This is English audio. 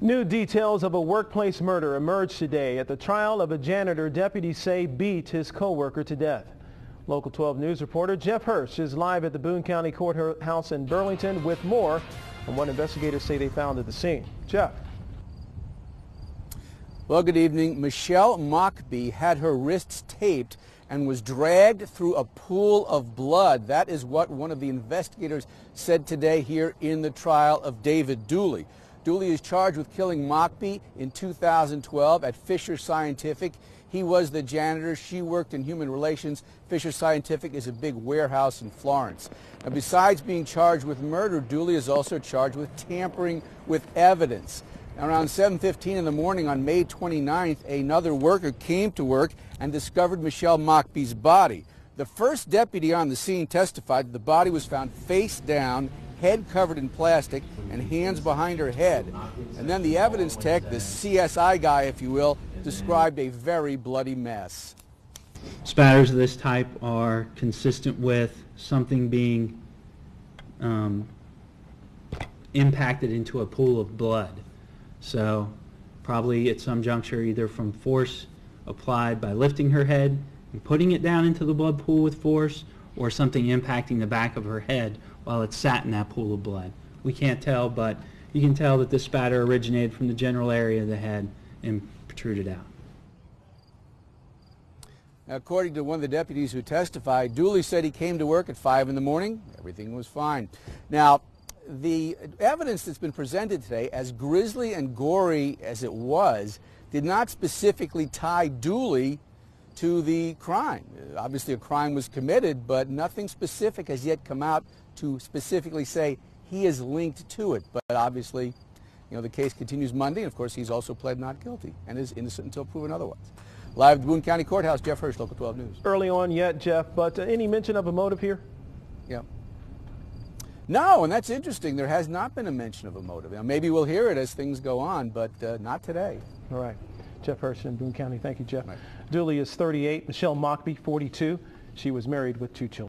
New details of a workplace murder emerged today. At the trial of a janitor, deputies say beat his co-worker to death. Local 12 News reporter Jeff Hirsh is live at the Boone County Courthouse in Burlington with more on what investigators say they found at the scene. Jeff. Well, good evening. Michelle Mockbee had her wrists taped and was dragged through a pool of blood. That is what one of the investigators said today here in the trial of David Dooley. Dooley is charged with killing Mockbee in 2012 at Fisher Scientific. He was the janitor. She worked in human relations. Fisher Scientific is a big warehouse in Florence. Now, besides being charged with murder, Dooley is also charged with tampering with evidence. Now, around 7:15 in the morning on May 29th, another worker came to work and discovered Michelle Mockbee's body. The first deputy on the scene testified that the body was found face down, head covered in plastic, and hands behind her head. And then the evidence tech, the CSI guy, if you will, described a very bloody mess. Spatters of this type are consistent with something being impacted into a pool of blood. So probably at some juncture either from force applied by lifting her head and putting it down into the blood pool with force, or something impacting the back of her head while it sat in that pool of blood. We can't tell, but you can tell that this spatter originated from the general area of the head and protruded out. Now, according to one of the deputies who testified, Dooley said he came to work at 5 in the morning. Everything was fine. Now, the evidence that's been presented today, as grisly and gory as it was, did not specifically tie Dooley to the crime. Obviously, a crime was committed, but nothing specific has yet come out to specifically say he is linked to it. But obviously, you know, the case continues Monday, and of course, he's also pled not guilty and is innocent until proven otherwise. Live at the Boone County Courthouse, Jeff Hirsh, Local 12 News. Early on yet, Jeff, but any mention of a motive here? Yeah. No, and that's interesting. There has not been a mention of a motive. Now, maybe we'll hear it as things go on, but not today. All right. Jeff Hirsh in Boone County. Thank you, Jeff. Right. Dooley is 38. Michelle Mockbee, 42. She was married with 2 children.